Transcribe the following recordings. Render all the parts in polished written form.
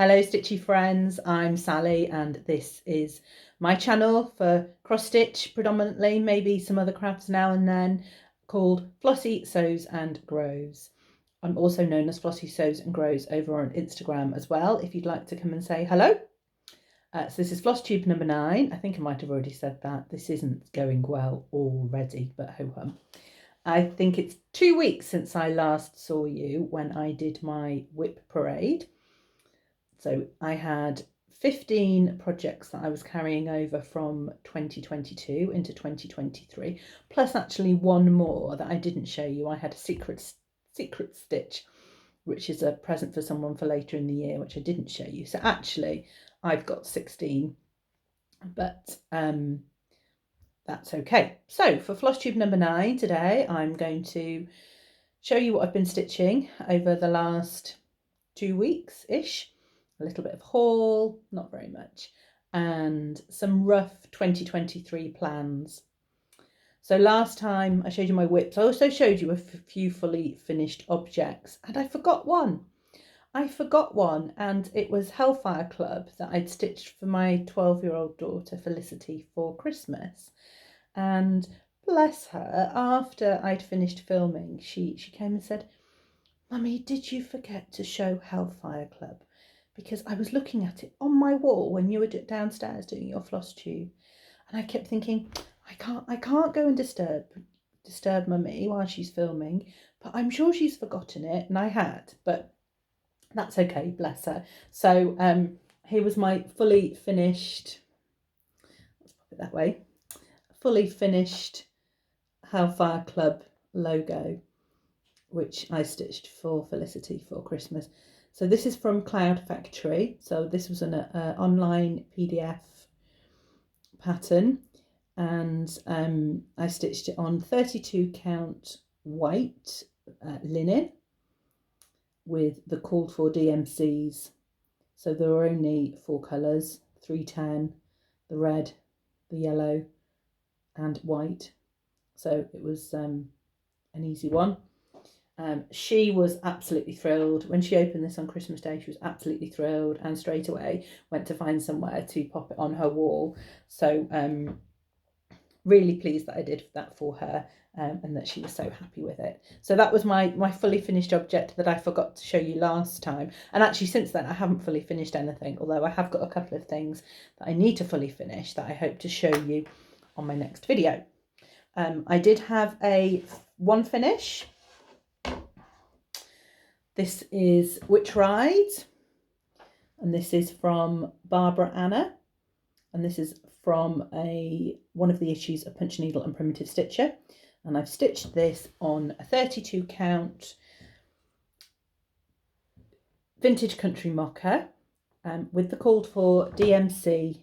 Hello Stitchy friends, I'm Sally and this is my channel for cross stitch predominantly, maybe some other crafts now and then, called Flossie Sews and Grows. I'm also known as Flossie Sews and Grows over on Instagram as well, if you'd like to come and say hello. So this is Flosstube number 9. I think I might have already said that. This isn't going well already, but ho hum. I think it's 2 weeks since I last saw you when I did my whip parade. So I had 15 projects that I was carrying over from 2022 into 2023, plus actually one more that I didn't show you. I had a secret stitch, which is a present for someone for later in the year, which I didn't show you. So actually I've got 16, but that's okay. So for Flosstube number 9 today, I'm going to show you what I've been stitching over the last 2 weeks-ish. A little bit of haul, not very much, and some rough 2023 plans. So last time I showed you my whips, I also showed you a few fully finished objects, and I forgot one. And it was Hellfire Club that I'd stitched for my 12-year-old daughter Felicity for Christmas. And bless her, after I'd finished filming, she came and said, "Mummy, did you forget to show Hellfire Club? Because I was looking at it on my wall when you were downstairs doing your floss tube, and I kept thinking, I can't go and disturb Mummy while she's filming, but I'm sure she's forgotten it." And I had, but that's okay, bless her. So here was my fully finished, let's pop it that way, fully finished Hellfire Club logo, which I stitched for Felicity for Christmas. So this is from Cloud Factory. So this was an online PDF pattern, and I stitched it on 32 count white linen with the called for DMCs. So there were only 4 colours, 310, the red, the yellow and white. So it was an easy one. She was absolutely thrilled. When she opened this on Christmas Day, she was absolutely thrilled and straight away went to find somewhere to pop it on her wall. So really pleased that I did that for her and that she was so happy with it. So that was my fully finished object that I forgot to show you last time. And actually since then I haven't fully finished anything, although I have got a couple of things that I need to fully finish that I hope to show you on my next video. I did have one finish. This is Witch Ride, and this is from Barbara Anna, and this is from one of the issues of Punch Needle and Primitive Stitcher, and I've stitched this on a 32 count vintage country mocker with the called for DMC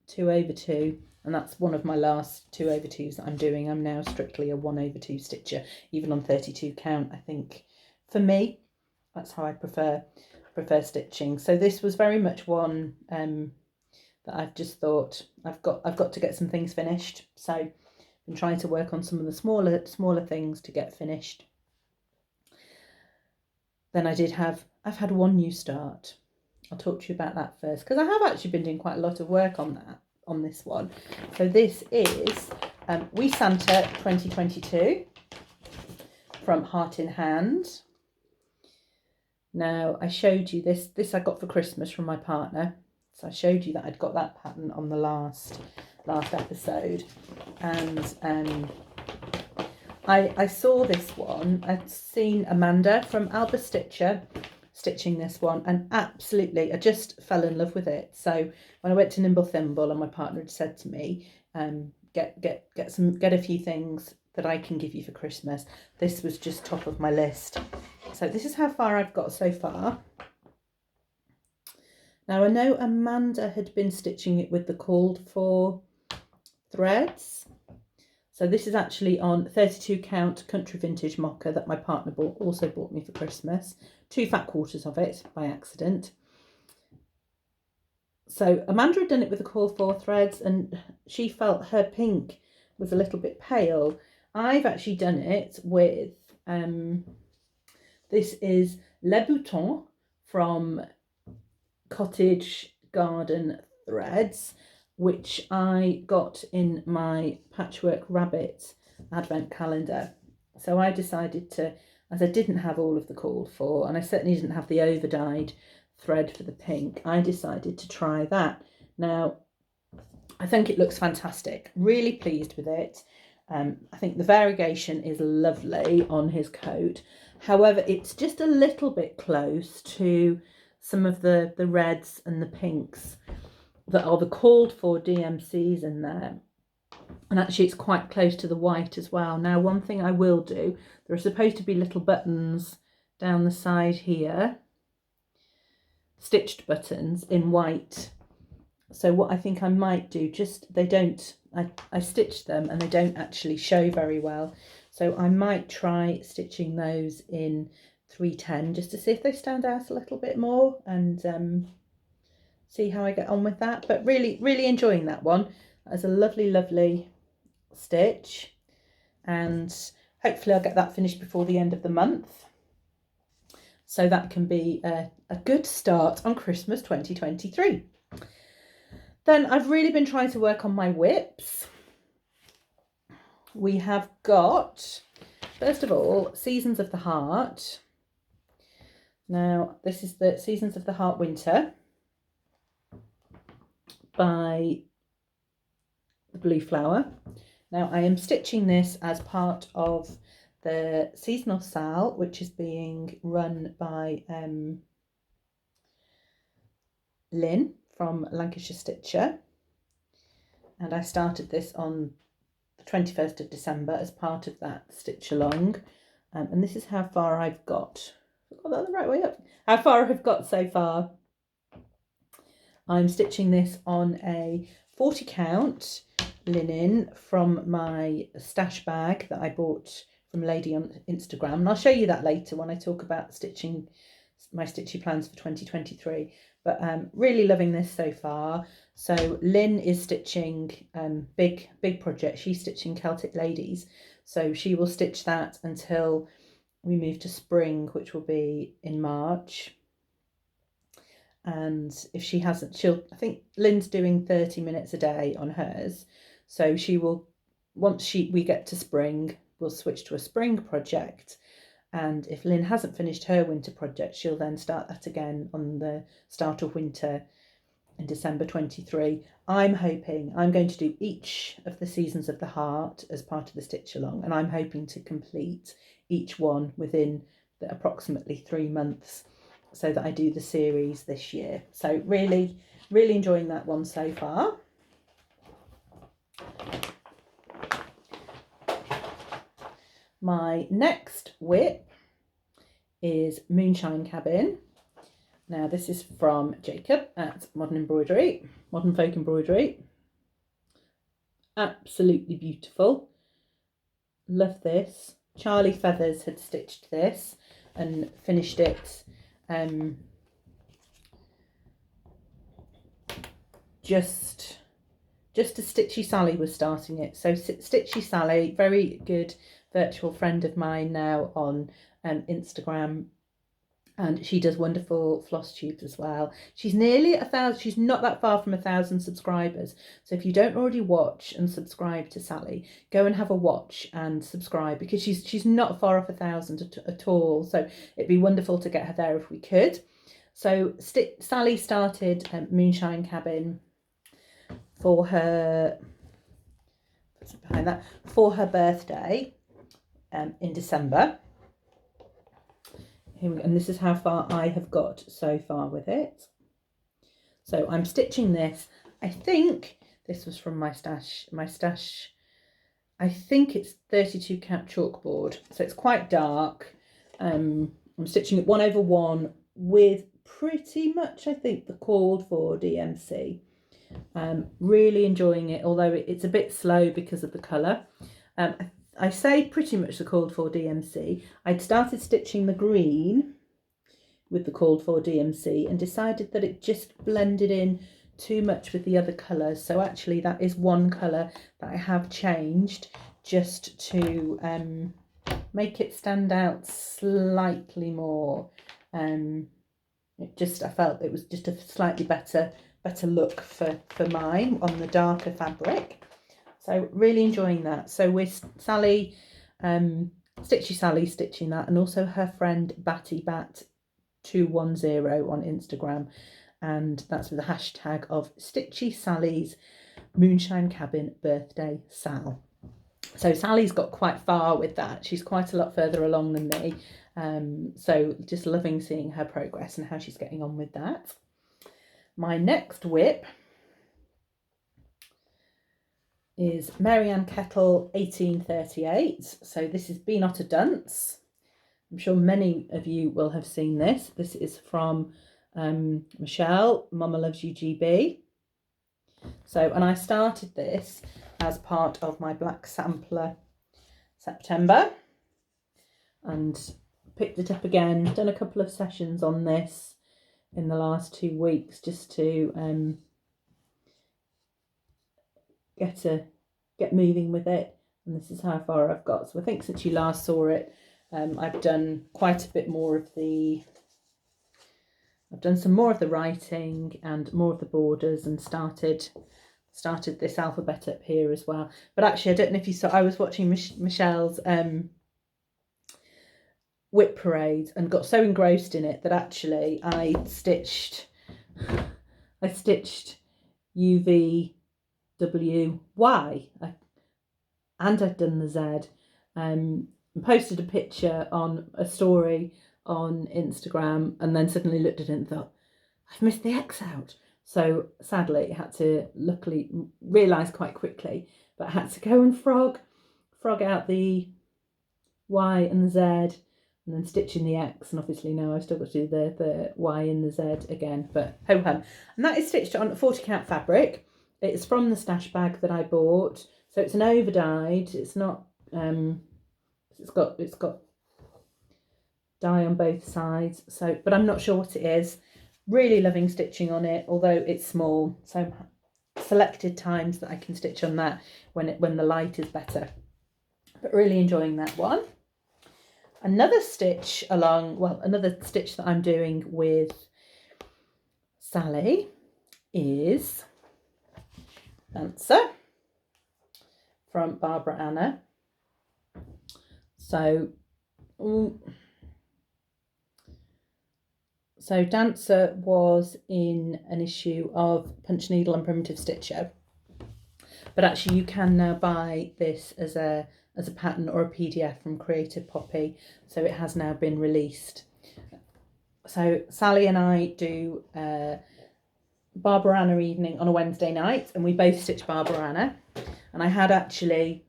2/2, and that's one of my last 2/2s that I'm doing. I'm now strictly a 1/2 stitcher, even on 32 count. I think for me that's how I prefer stitching. So this was very much one that I've just thought I've got to get some things finished. So I've been trying to work on some of the smaller things to get finished. Then I've had one new start. I'll talk to you about that first, because I have actually been doing quite a lot of work on this one. So this is We Santa 2022 from Heart in Hand. Now I showed you this I got for Christmas from my partner. So I showed you that I'd got that pattern on the last episode, and I saw this one. I'd seen Amanda from Alba Stitcher stitching this one, and absolutely I just fell in love with it. So when I went to Nimble Thimble and my partner had said to me, get a few things that I can give you for Christmas, this was just top of my list. So this is how far I've got so far. Now I know Amanda had been stitching it with the called for threads. So this is actually on 32 count country vintage mocker that my partner also bought me for Christmas. 2 fat quarters of it by accident. So Amanda had done it with the called for threads, and she felt her pink was a little bit pale. I've actually done it with this is Le Bouton from cottage garden threads, which I got in my Patchwork Rabbit advent calendar. So I decided to, as I didn't have all of the called for, and I certainly didn't have the over dyed thread for the pink, I decided to try that. Now, I think it looks fantastic. Really pleased with it. I think the variegation is lovely on his coat. However, it's just a little bit close to some of the reds and the pinks that are the called for DMCs in there. And actually it's quite close to the white as well. Now, one thing I will do, there are supposed to be little buttons down the side here, stitched buttons in white. So what I think I might do, just they don't, I stitched them and they don't actually show very well. So I might try stitching those in 310 just to see if they stand out a little bit more, and see how I get on with that. But really, really enjoying that one. That's a lovely, lovely stitch, and hopefully I'll get that finished before the end of the month. So that can be a good start on Christmas 2023. Then I've really been trying to work on my whips. We have got, first of all, Seasons of the Heart. Now, this is the Seasons of the Heart Winter by the Blue Flower. Now, I am stitching this as part of the seasonal sale, which is being run by Lynn from Lancashire Stitcher, and I started this on the 21st of December as part of that stitch along, and this is how far I've got. I've got that the right way up. How far I've got so far. I'm stitching this on a 40 count linen from my stash bag that I bought from a lady on Instagram, and I'll show you that later when I talk about stitching my stitchy plans for 2023. But really loving this so far. So Lynn is stitching big project. She's stitching Celtic Ladies, so she will stitch that until we move to spring, which will be in March. And if she hasn't, I think Lynn's doing 30 minutes a day on hers, so she will, once we get to spring, we'll switch to a spring project. And if Lynn hasn't finished her winter project, she'll then start that again on the start of winter in December 23. I'm hoping I'm going to do each of the Seasons of the Heart as part of the stitch along, and I'm hoping to complete each one within approximately 3 months, so that I do the series this year. So really, really enjoying that one so far. My next whip is Moonshine Cabin. Now this is from Jacob at Modern Folk Embroidery. Absolutely beautiful. Love this. Charlie Feathers had stitched this and finished it just as Stitchy Sally was starting it. So Stitchy Sally, very good virtual friend of mine now on Instagram, and she does wonderful floss tubes as well. She's nearly 1,000, she's not that far from 1,000 subscribers. So if you don't already watch and subscribe to Sally, go and have a watch and subscribe, because she's not far off 1,000 at all. So it'd be wonderful to get her there if we could. So Sally started Moonshine Cabin for her, behind that, for her birthday in December. And this is how far I have got so far with it. So I'm stitching this. I think this was from my stash. I think it's 32 count chalkboard, so it's quite dark. I'm stitching it 1/1 with pretty much, I think, the called for DMC. Really enjoying it, although it's a bit slow because of the colour. I say pretty much the called for DMC. I'd started stitching the green with the called for DMC and decided that it just blended in too much with the other colours. So actually that is one colour that I have changed just to make it stand out slightly more. I felt it was just a slightly better look for mine on the darker fabric. So really enjoying that. So with Sally, Stitchy Sally stitching that, and also her friend Batty Bat 210 on Instagram, and that's with the hashtag of Stitchy Sally's Moonshine Cabin Birthday Sal. So Sally's got quite far with that. She's quite a lot further along than me. So just loving seeing her progress and how she's getting on with that. My next whip is Mary Ann Kettle 1838. So this is Be Not a Dunce. I'm sure many of you will have seen this. This is from Michelle, Mama Loves You GB. So, and I started this as part of my Black Sampler September and picked it up again, done a couple of sessions on this in the last 2 weeks just to get moving with it, and this is how far I've got. So I think since you last saw it, I've done quite a bit more of I've done some more of the writing and more of the borders, and started this alphabet up here as well. But actually, I don't know if you saw, I was watching Michelle's whip parade and got so engrossed in it that actually I stitched UVWY, and I'd done the Z, and posted a picture on a story on Instagram, and then suddenly looked at it and thought, I've missed the X out. So sadly, I had to luckily realise quite quickly, but I had to go and frog out the Y and the Z, and then stitch in the X, and obviously now I've still got to do the Y and the Z again, but ho hum. And that is stitched on 40 count fabric. It's from the stash bag that I bought, so it's an overdyed. It's not it's got dye on both sides, so, but I'm not sure what it is. Really loving stitching on it, although it's small, so selected times that I can stitch on that when the light is better, but really enjoying that one. Another stitch that I'm doing with Sally is Dancer from Barbara Anna. So Dancer was in an issue of Punch Needle and Primitive Stitcher, but actually you can now buy this as a pattern or a PDF from Creative Poppy, so it has now been released. So Sally and I do Barbara Anna evening on a Wednesday night, and we both stitch Barbara Anna. And I had actually,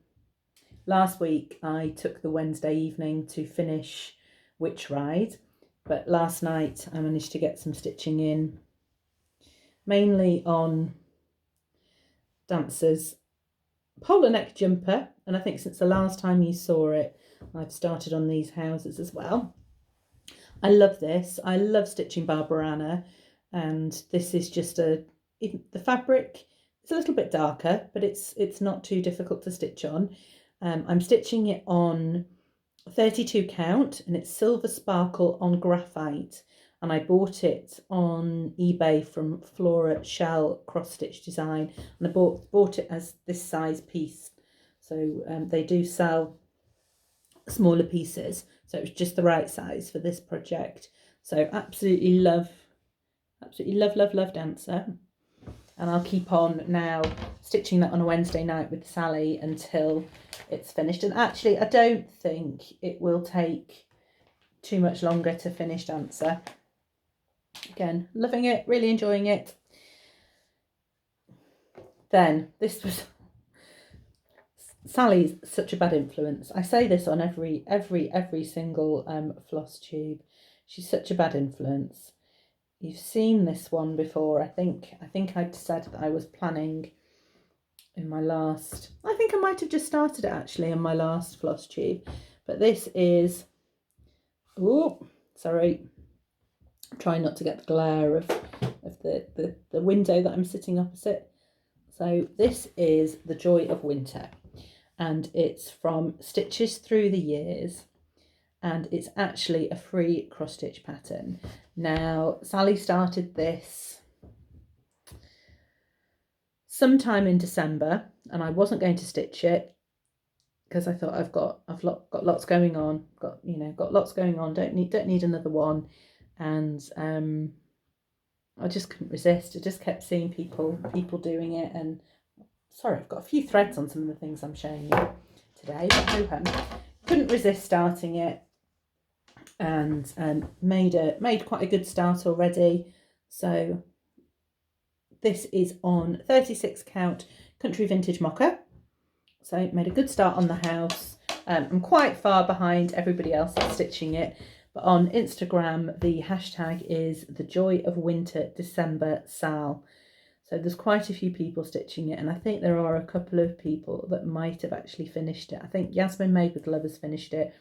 last week I took the Wednesday evening to finish Witch Ride, but last night I managed to get some stitching in, mainly on Dancer's polar neck jumper, and I think since the last time you saw it, I've started on these houses as well. I love this. I love stitching Barbara Anna, and this is just the fabric is a little bit darker, but it's not too difficult to stitch on. I'm stitching it on 32 count, and it's Silver Sparkle on graphite, and I bought it on eBay from Flora Shell Cross Stitch Design, and I bought it as this size piece. So they do sell smaller pieces, so it was just the right size for this project. So absolutely love Dancer, and I'll keep on now stitching that on a Wednesday night with Sally until it's finished. And actually I don't think it will take too much longer to finish Dancer. Again, loving it, really enjoying it. Then this was Sally's such a bad influence. I say this on every single Flosstube. She's such a bad influence. You've seen this one before. I think I'd said that I was planning in my last, I think I might have just started it actually in my last Flosstube, but this is, oh sorry, trying not to get the glare of the window that I'm sitting opposite. So this is The Joy of Winter, and it's from Stitches Through the Years, and it's actually a free cross stitch pattern. Now, Sally started this sometime in December, and I wasn't going to stitch it because I thought I've got lots going on, got lots going on, don't need another one. And I just couldn't resist. I just kept seeing people doing it, and sorry, I've got a few threads on some of the things I'm showing you today, but couldn't resist starting it, and made quite a good start already. So this is on 36 count country vintage mocha. So made a good start on the house. I'm quite far behind everybody else that's stitching it, but on Instagram the hashtag is the joy of winter December Sal. So there's quite a few people stitching it, and I think there are a couple of people that might have actually finished it. I think Yasmin Made with Love has finished it.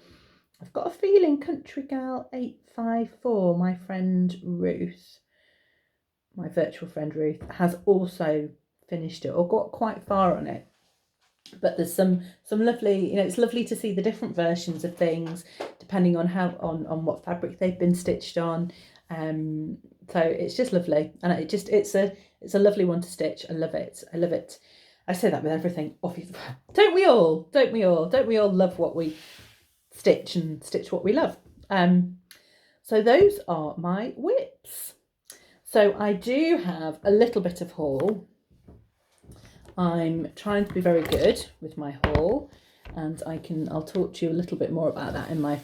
I've got a feeling Country Gal 854, my friend Ruth, my virtual friend Ruth, has also finished it or got quite far on it. But there's some lovely, it's lovely to see the different versions of things depending on on what fabric they've been stitched on. So it's just lovely, and it's a lovely one to stitch. I love it. I say that with everything, obviously. Don't we all love what we stitch and stitch what we love? So those are my whips. So I do have a little bit of haul. I'm trying to be very good with my haul, and I'll talk to you a little bit more about that in my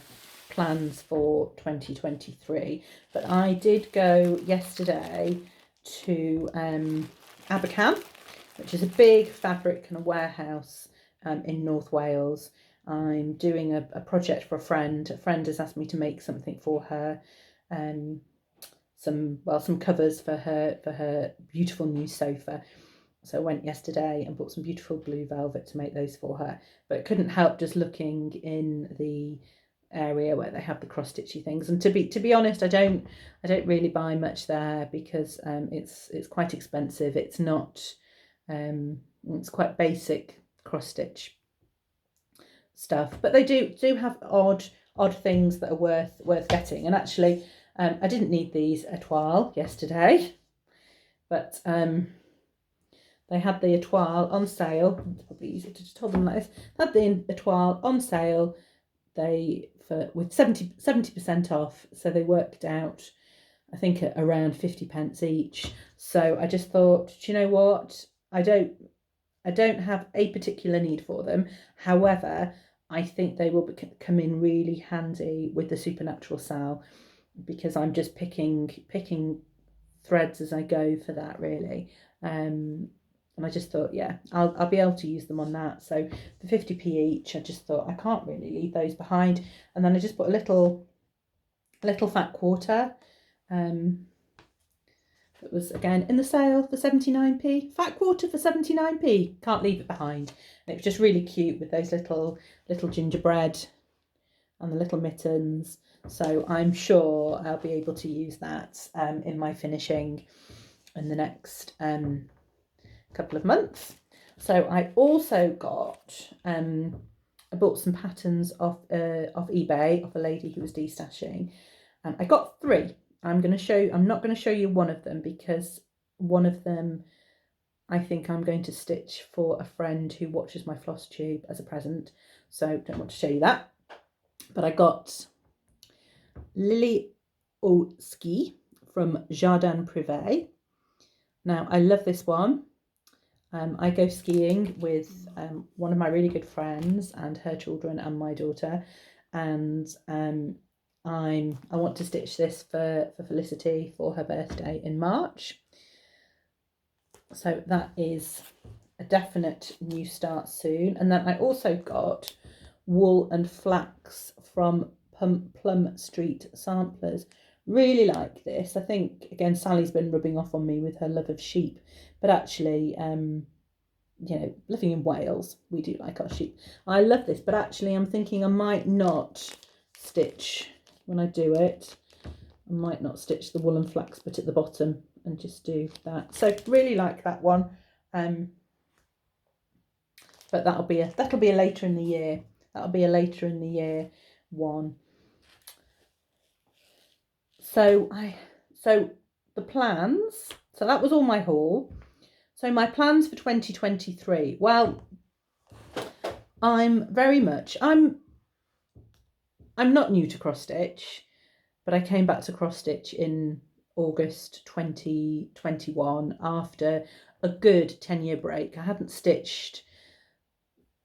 plans for 2023. But I did go yesterday to Abercam, which is a big fabric kind of warehouse in North Wales. I'm doing a project for a friend. A friend has asked me to make something for her, some covers for her beautiful new sofa. So I went yesterday and bought some beautiful blue velvet to make those for her, but couldn't help just looking in the area where they have the cross stitchy things. And to be honest, I don't really buy much there because it's quite expensive. It's not it's quite basic cross stitch stuff, but they do have odd things that are worth getting. And actually, I didn't need these etoile yesterday, but they had the etoile on sale. It's probably easier to just hold them like this. They had the etoile on sale. With 70% off, so they worked out, I think, at around 50 pence each. So I just thought, do you know what? I don't have a particular need for them. However, I think they will come in really handy with the Supernatural Sal, because I'm just picking threads as I go for that, really. And I just thought, yeah, I'll be able to use them on that. So for 50p each, I just thought I can't really leave those behind. And then I just put a little fat quarter. It was again in the sale for 79p. Fat quarter for 79p. Can't leave it behind. And it was just really cute with those little gingerbread and the little mittens. So I'm sure I'll be able to use that in my finishing in the next couple of months. So I also got I bought some patterns off eBay off a lady who was destashing. I got 3. I'm not going to show you one of them, because one of them I think I'm going to stitch for a friend who watches my Flosstube as a present, so don't want to show you that. But I got Liloski from Jardin Prive. Now I love this one. I go skiing with one of my really good friends and her children and my daughter, and I want to stitch this for Felicity for her birthday in March. So that is a definite new start soon. And then I also got wool and flax from Plum Street Samplers. Really like this. I think, again, Sally's been rubbing off on me with her love of sheep, but actually, living in Wales, we do like our sheep. I love this, but actually I'm thinking I might not stitch, when I do it, I might not stitch the wool and flax bit at the bottom and just do that. So really like that one. But that'll be a later in the year. That'll be a later in the year one. So the plans, so that was all my haul. So my plans for 2023, well, I'm not new to cross stitch, but I came back to cross stitch in August 2021 after a good 10-year break. I hadn't stitched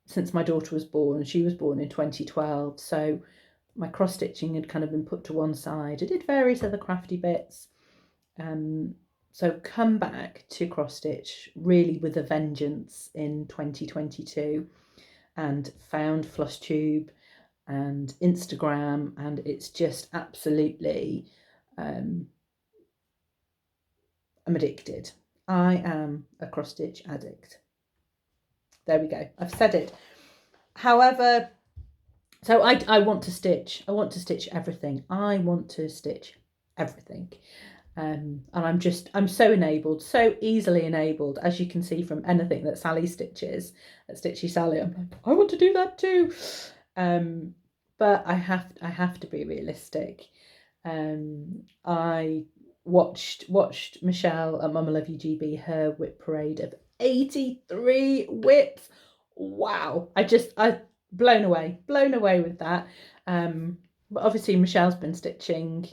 since my daughter was born. She was born in 2012, so my cross stitching had kind of been put to one side. I did various other crafty bits. So come back to cross stitch really with a vengeance in 2022 and found Flosstube and Instagram, and it's just absolutely, I'm addicted. I am a cross stitch addict. There we go. I've said it. However, so I want to stitch. I want to stitch everything. I want to stitch everything. And I'm so enabled, so easily enabled, as you can see from anything that Sally stitches at Stitchy Sally. I'm like, I want to do that too. But I have to be realistic. I watched Michelle at Mama Love You GB, her whip parade of 83 whips. Wow. I blown away with that. But obviously Michelle's been stitching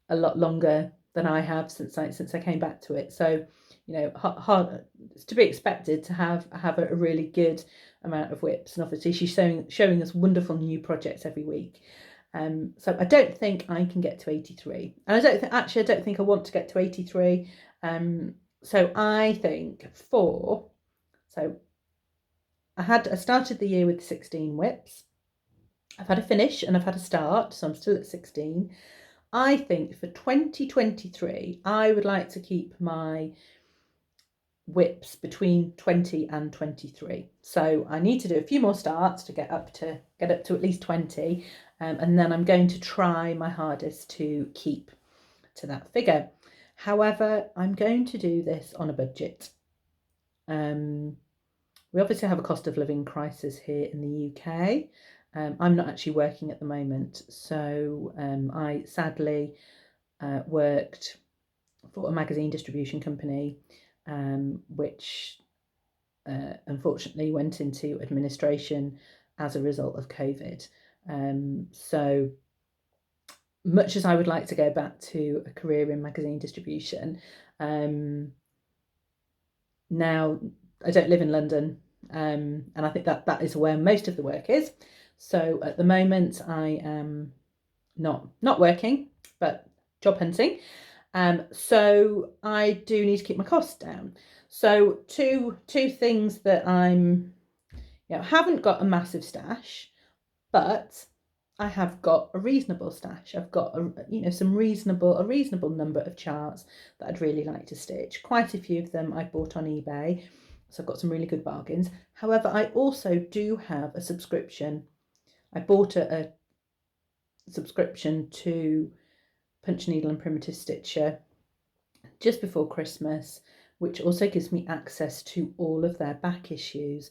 a lot longer than I have since I came back to it. So, you know, hard, it's to be expected to have a really good amount of whips, and obviously she's showing us wonderful new projects every week. So I don't think I can get to 83, and I don't think I want to get to 83. So I think I started the year with 16 whips. I've had a finish and I've had a start, so I'm still at 16. I think for 2023, I would like to keep my whips between 20 and 23. So I need to do a few more starts to get up to at least 20, and then I'm going to try my hardest to keep to that figure. However, I'm going to do this on a budget. We obviously have a cost of living crisis here in the UK. I'm not actually working at the moment, so I sadly worked for a magazine distribution company, which unfortunately went into administration as a result of COVID. So much as I would like to go back to a career in magazine distribution, now I don't live in London, and I think that is where most of the work is. So at the moment I am not working, but job hunting. So I do need to keep my costs down. So two things that haven't got a massive stash, but I have got a reasonable stash. I've got a reasonable number of charts that I'd really like to stitch. Quite a few of them I bought on eBay, so I've got some really good bargains. However, I also do have a subscription. I bought a subscription to Punch Needle and Primitive Stitcher just before Christmas, which also gives me access to all of their back issues.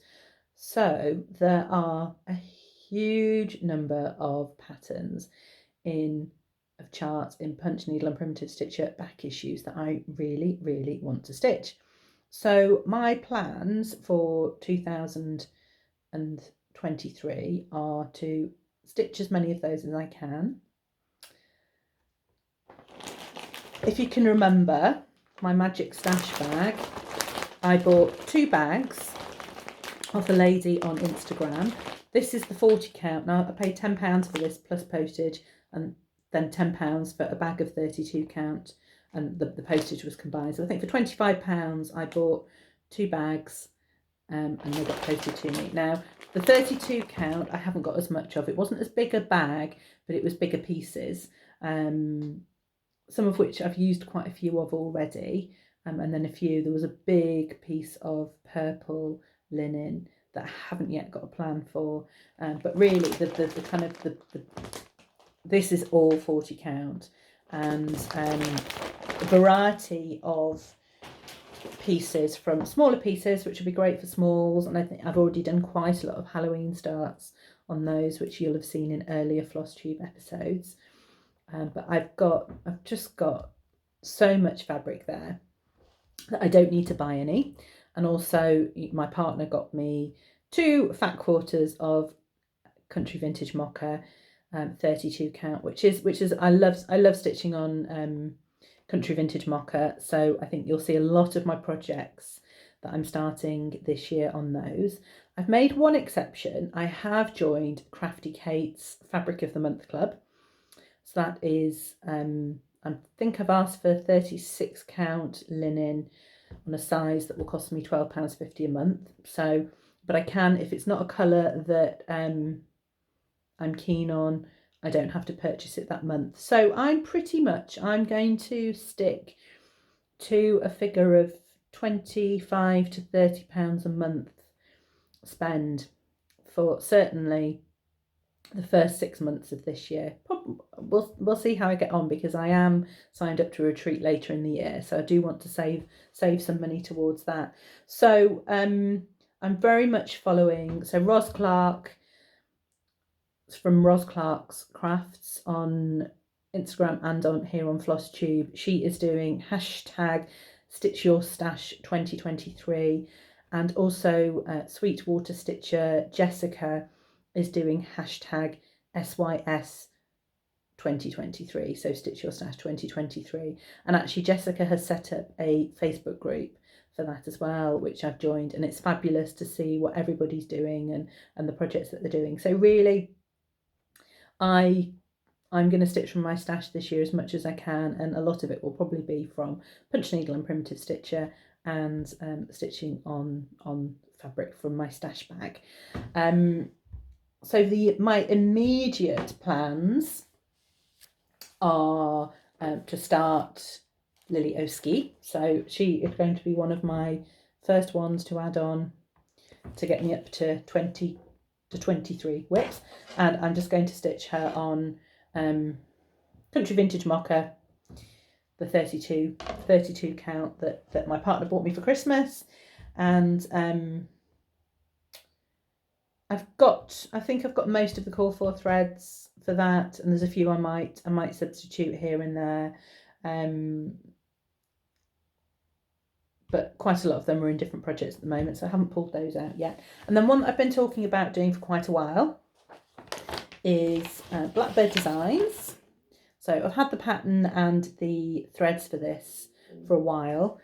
So there are a huge number of patterns of charts in Punch Needle and Primitive Stitcher back issues that I really, really want to stitch. So my plans for 2023 are to stitch as many of those as I can. If you can remember my magic stash bag, I bought 2 bags off a lady on Instagram. This is the 40 count. Now I paid £10 for this plus postage, and then £10 for a bag of 32 count, and the postage was combined. So I think for £25 I bought 2 bags, and they got posted to me. Now the 32 count I haven't got as much of. It wasn't as big a bag, but it was bigger pieces, some of which I've used quite a few of already, and then there was a big piece of purple linen that I haven't yet got a plan for, but really this is all 40 count, and a variety of pieces, from smaller pieces which would be great for smalls, and I think I've already done quite a lot of Halloween starts on those, which you'll have seen in earlier Flosstube episodes. but I've just got so much fabric there that I don't need to buy any. And also my partner got me 2 fat quarters of country vintage mocha, 32 count, which is I love stitching on country vintage mocha. So I think you'll see a lot of my projects that I'm starting this year on those. I've made one exception. I have joined Crafty Kate's Fabric of the Month Club. So that is, I think I've asked for 36 count linen on a size that will cost me £12.50 a month. So, but I can, if it's not a colour that I'm keen on, I don't have to purchase it that month. So I'm going to stick to a figure of £25 to £30 a month spend for certainly the first 6 months of this year. We'll see how I get on, because I am signed up to a retreat later in the year, so I do want to save some money towards that. So I'm very much following, so Ros Clark from Ros Clark's Crafts on Instagram and on here on Flosstube. She is doing hashtag Stitch Your Stash 2023, and also Sweetwater Stitcher Jessica is doing hashtag SYS 2023, so Stitch Your Stash 2023. And actually Jessica has set up a Facebook group for that as well, which I've joined, and it's fabulous to see what everybody's doing and the projects that they're doing. So really, I'm going to stitch from my stash this year as much as I can, and a lot of it will probably be from punch needle and primitive stitcher, and stitching on fabric from my stash bag. So my immediate plans are to start Liloski. So she is going to be one of my first ones to add on to get me up to 20 to 23 whips, and I'm just going to stitch her on country vintage mocha, the 32 count that my partner bought me for Christmas. And I think I've got most of the call for threads for that, and there's a few I might substitute here and there, but quite a lot of them are in different projects at the moment, so I haven't pulled those out yet. And then one that I've been talking about doing for quite a while is Blackbird Designs. So I've had the pattern and the threads for this for a while.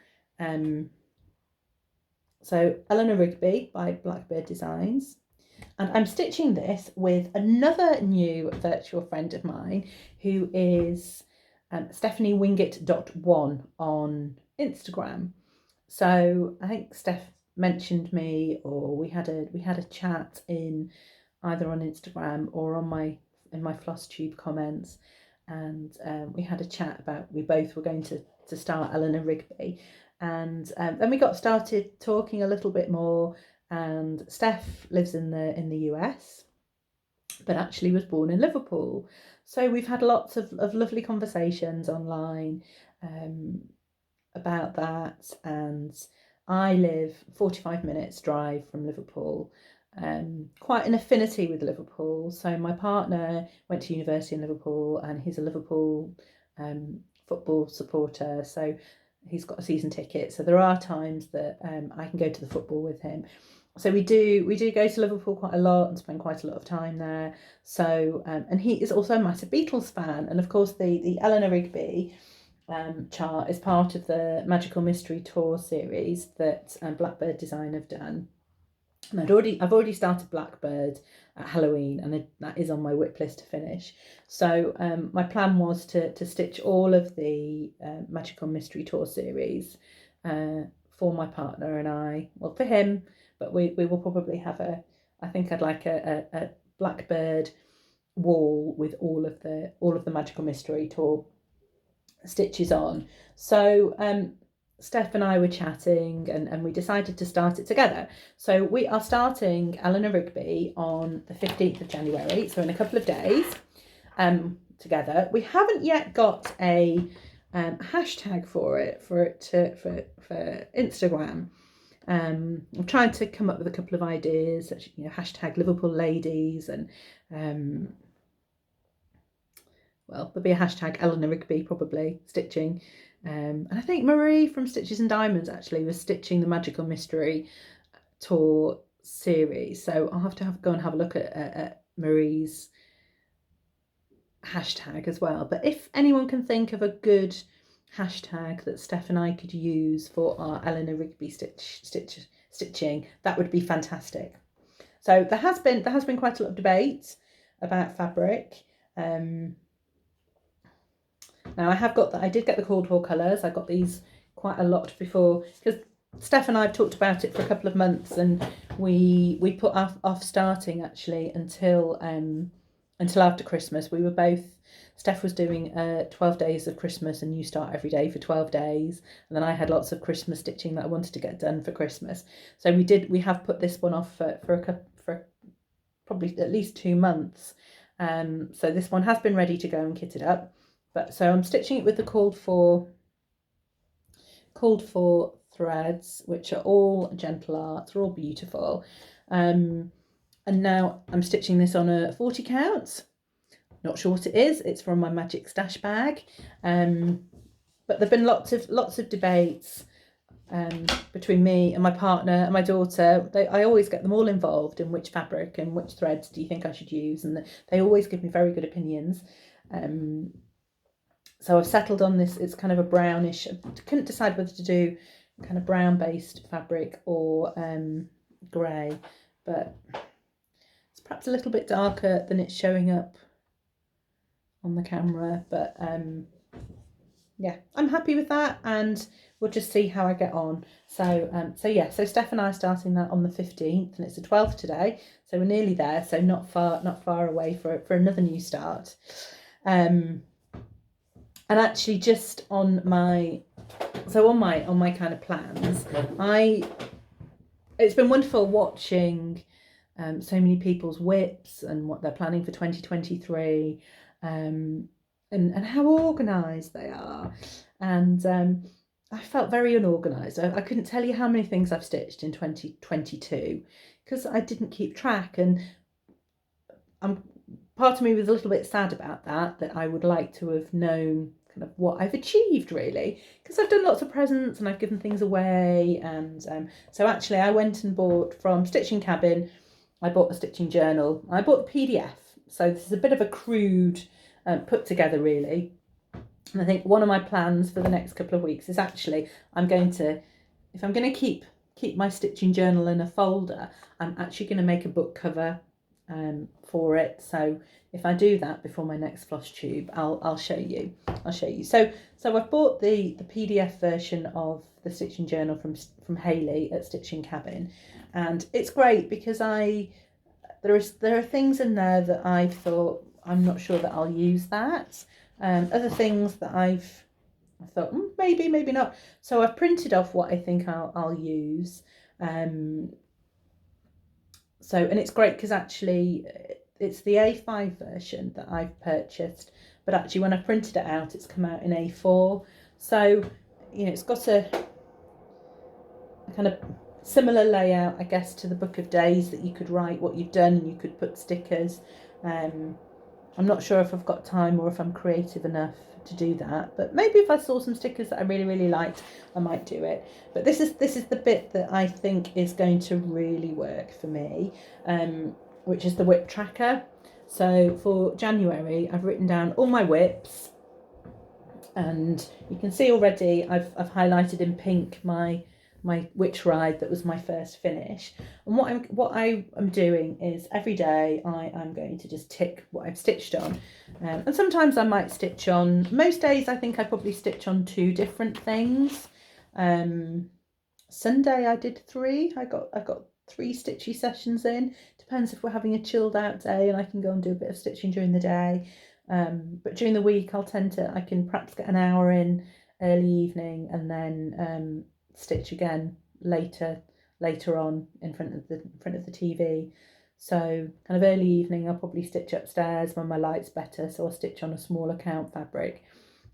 So Eleanor Rigby by Blackbird Designs. And I'm stitching this with another new virtual friend of mine, who is Stephanie Wingett.1 on Instagram. So I think Steph mentioned me, or we had a chat in either on Instagram or on in my Flosstube comments, and we had a chat about we both were going to start Eleanor Rigby, and then we got started talking a little bit more. And Steph lives in the US, but actually was born in Liverpool. So we've had lots of lovely conversations online about that. And I live 45 minutes drive from Liverpool, quite an affinity with Liverpool. So my partner went to university in Liverpool, and he's a Liverpool football supporter. So he's got a season ticket. So there are times that I can go to the football with him. So we do go to Liverpool quite a lot and spend quite a lot of time there. So and he is also a massive Beatles fan, and of course the Eleanor Rigby chart is part of the Magical Mystery Tour series that Blackbird Design have done. And I've already started Blackbird at Halloween, and that is on my whip list to finish. So my plan was to stitch all of the Magical Mystery Tour series for my partner and I. Well, for him, but we will probably have I think I'd like a Blackbird wall with all of the Magical Mystery Tour stitches on. So Steph and I were chatting, and we decided to start it together. So we are starting Eleanor Rigby on the 15th of January, so in a couple of days, together. We haven't yet got a hashtag for Instagram. I'm trying to come up with a couple of ideas, hashtag Liverpool Ladies, and well, there'll be a hashtag Eleanor Rigby probably stitching. And I think Marie from Stitches and Diamonds actually was stitching the Magical Mystery Tour series. So I'll have to go and have a look at Marie's hashtag as well. But if anyone can think of a good hashtag that Steph and I could use for our Eleanor Rigby stitching, that would be fantastic. So there has been quite a lot of debate about fabric. Now I did get the called for colours. I got these quite a lot before, because Steph and I have talked about it for a couple of months, and we put off starting actually until after Christmas. We were both, Steph was doing 12 days of Christmas, and you start every day for 12 days, and then I had lots of Christmas stitching that I wanted to get done for Christmas. So we have put this one off for probably at least 2 months. So this one has been ready to go and kitted up. But so I'm stitching it with the called for threads, which are all gentle arts, they're all beautiful. And now I'm stitching this on a 40 count. Not sure what it is. It's from my magic stash bag. But there've been lots of debates between me and my partner and my daughter. I always get them all involved in which fabric and which threads do you think I should use, and they always give me very good opinions. So I've settled on this. It's kind of a brownish. I couldn't decide whether to do kind of brown based fabric or grey, but it's perhaps a little bit darker than it's showing up on the camera. But yeah, I'm happy with that, and we'll just see how I get on. So so Steph and I are starting that on the 15th, and it's the 12th today, so we're nearly there. So not far away for another new start. And actually, just on my kind of plans, it's been wonderful watching so many people's whips and what they're planning for 2023, and how organised they are. And I felt very unorganised. I couldn't tell you how many things I've stitched in 2022 because I didn't keep track, and part of me was a little bit sad about that I would like to have known kind of what I've achieved, really, because I've done lots of presents and I've given things away. And so actually I went and bought from Stitching Cabin, I bought a stitching journal. I bought the PDF, so this is a bit of a crude put together, really. And I think one of my plans for the next couple of weeks is actually if I'm going to keep my stitching journal in a folder, I'm actually going to make a book cover for it. So if I do that before my next Flosstube, I'll show you. So I've bought the PDF version of the stitching journal from Hayley at Stitching Cabin, and it's great because there are things in there that I've thought I'm not sure that I'll use that. Other things that I thought maybe not. So I've printed off what I think I'll use. So, and it's great because actually it's the A5 version that I've purchased, but actually when I printed it out, it's come out in A4. So, it's got a kind of similar layout, I guess, to the book of days, that you could write what you've done and you could put stickers. I'm not sure if I've got time or if I'm creative enough to do that, but maybe if I saw some stickers that I really liked, I might do it. But this is the bit that I think is going to really work for me, which is the whip tracker. So for January, I've written down all my whips, and you can see already I've highlighted in pink my witch ride that was my first finish. And what I am doing is every day I'm going to just tick what I've stitched on, and sometimes I might stitch on, most days I think I probably stitch on 2 different things. Sunday I did 3. I got 3 stitchy sessions in. Depends if we're having a chilled out day and I can go and do a bit of stitching during the day. But during the week I can perhaps get an hour in early evening, and then stitch again later on in front of the TV. So kind of early evening I'll probably stitch upstairs when my light's better, so I'll stitch on a smaller count fabric.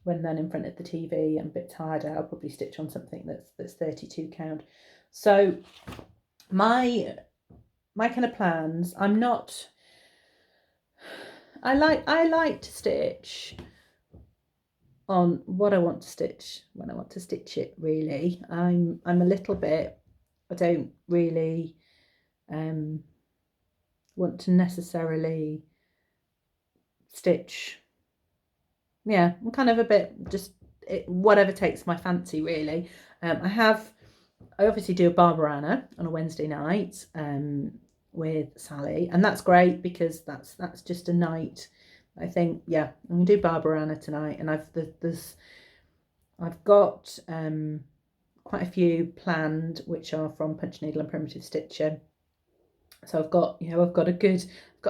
When then in front of the TV I'm a bit tired out, I'll probably stitch on something that's 32 count. So my kind of plans, I'm not I like to stitch on what I want to stitch when I want to stitch it, really. I'm a little bit, I don't really want to necessarily stitch. Yeah, I'm kind of a bit just whatever takes my fancy, really. I obviously do a Barbarana on a Wednesday night with Sally, and that's great because that's just a night. I think, yeah, I'm gonna do Barbarana tonight, and I've got quite a few planned, which are from Punch Needle and Primitive Stitcher. So I've got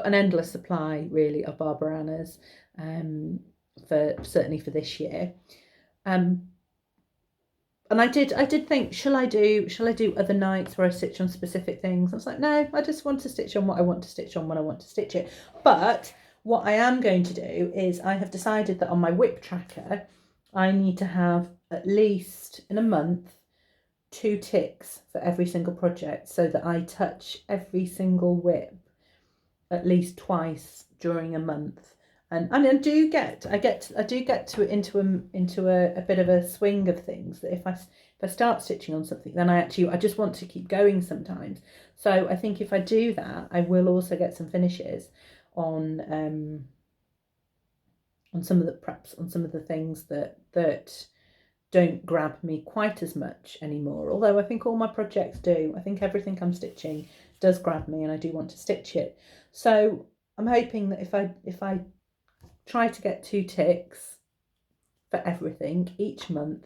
an endless supply, really, of Barbaranas certainly for this year. And I did think, shall I do other nights where I stitch on specific things? I was like, no, I just want to stitch on what I want to stitch on when I want to stitch it. But what I am going to do is I have decided that on my whip tracker, I need to have at least in a month 2 ticks for every single project, so that I touch every single whip at least twice during a month. And I do get to into a bit of a swing of things, that if I start stitching on something, then I just want to keep going sometimes. So I think if I do that, I will also get some finishes on some of the preps, on some of the things that don't grab me quite as much anymore. Although I think all my projects do. I think everything I'm stitching does grab me, and I do want to stitch it. So I'm hoping that if I try to get 2 ticks for everything each month,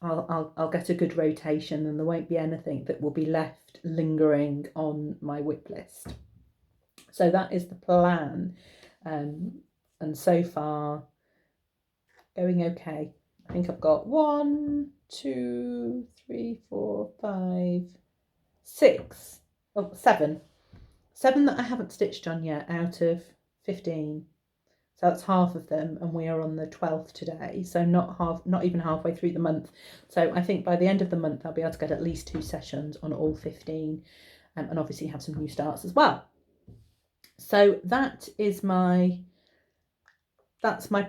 I'll get a good rotation, and there won't be anything that will be left lingering on my whip list. So that is the plan, and so far going okay. I think I've got 1, 2, 3, 4, 5, 6, 7 that I haven't stitched on yet out of 15. So that's half of them, and we are on the 12th today, so not even halfway through the month. So I think by the end of the month I'll be able to get at least 2 sessions on all 15, and obviously have some new starts as well. So that's my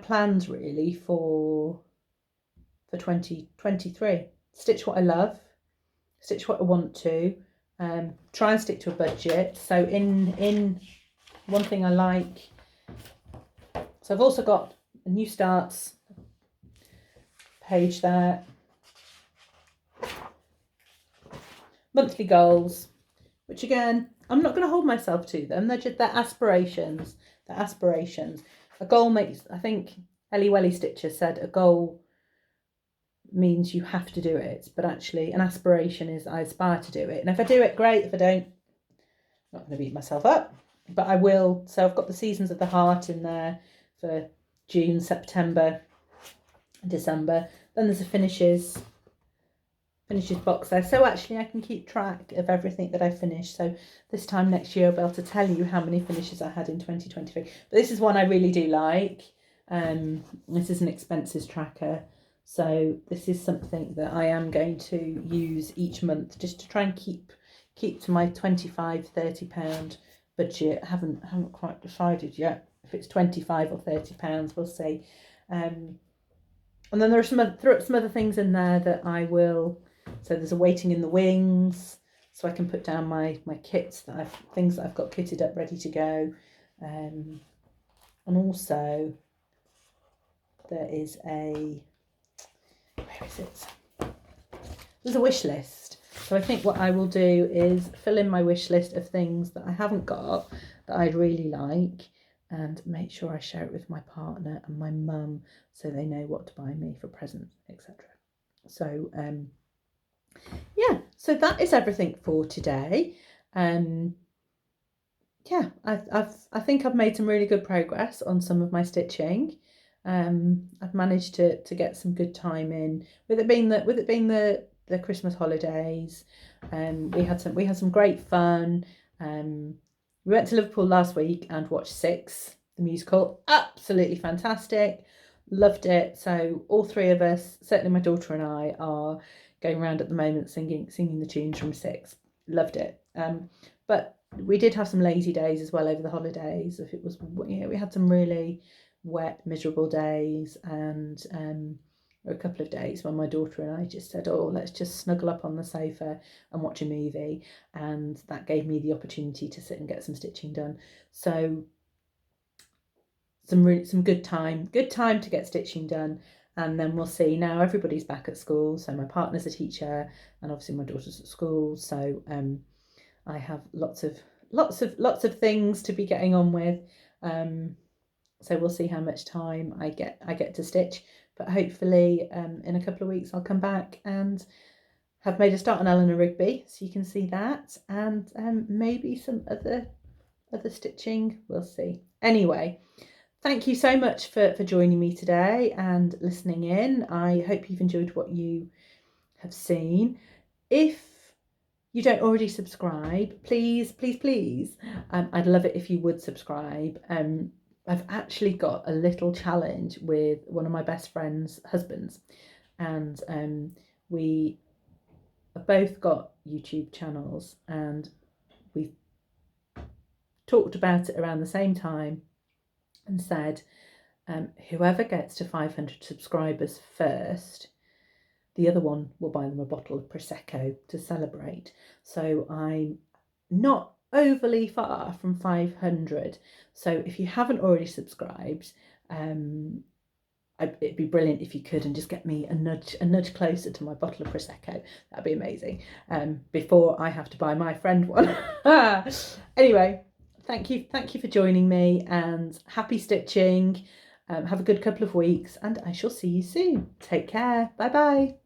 plans, really, for 2023. Stitch what I love, stitch what I want to, try and stick to a budget. So in one thing I like, so I've also got a new starts page there, monthly goals, which again, I'm not going to hold myself to them. They're aspirations. A goal makes, I think Ellie Welly Stitcher said, a goal means you have to do it, but actually an aspiration is I aspire to do it. And if I do it, great. If I don't, I'm not going to beat myself up, but I will. So I've got the Seasons of the Heart in there for June, September, December. Then there's a finishes box there, so actually I can keep track of everything that I finished. So this time next year I'll be able to tell you how many finishes I had in 2023. But this is one I really do like. This is an expenses tracker, so this is something that I am going to use each month, just to try and keep to my £25-30 budget. I haven't quite decided yet if it's £25 or £30. We'll see. And then there are some other things in there that I will. So there's a waiting in the wings, so I can put down my kits things that I've got kitted up ready to go. And also there is where is it? There's a wish list. So I think what I will do is fill in my wish list of things that I haven't got that I'd really like, and make sure I share it with my partner and my mum, so they know what to buy me for presents, etc. So yeah, so that is everything for today. Yeah, I think I've made some really good progress on some of my stitching. I've managed to get some good time in, with it being the Christmas holidays. We had some great fun. We went to Liverpool last week and watched Six, the musical. Absolutely fantastic. Loved it. So all 3 of us, certainly my daughter and I, are going around at the moment singing the tunes from Six. Loved it. But we did have some lazy days as well over the holidays. If it was, we had some really wet, miserable days, and a couple of days when my daughter and I just said, oh, let's just snuggle up on the sofa and watch a movie, and that gave me the opportunity to sit and get some stitching done. So some good time to get stitching done. And then we'll see. Now everybody's back at school, so my partner's a teacher, and obviously my daughter's at school, so I have lots of things to be getting on with. So we'll see how much time I get to stitch, but hopefully in a couple of weeks I'll come back and have made a start on Eleanor Rigby, so you can see that, and maybe some other stitching, we'll see. Anyway, thank you so much for joining me today and listening in. I hope you've enjoyed what you have seen. If you don't already subscribe, please, I'd love it if you would subscribe. I've actually got a little challenge with one of my best friend's husbands, and we have both got YouTube channels, and we've talked about it around the same time and said, whoever gets to 500 subscribers first, the other one will buy them a bottle of Prosecco to celebrate. So I'm not overly far from 500. So if you haven't already subscribed, it'd be brilliant if you could, and just get me a nudge closer to my bottle of Prosecco. That'd be amazing. Before I have to buy my friend one. Anyway, thank you for joining me, and happy stitching. Have a good couple of weeks, and I shall see you soon. Take care. Bye bye.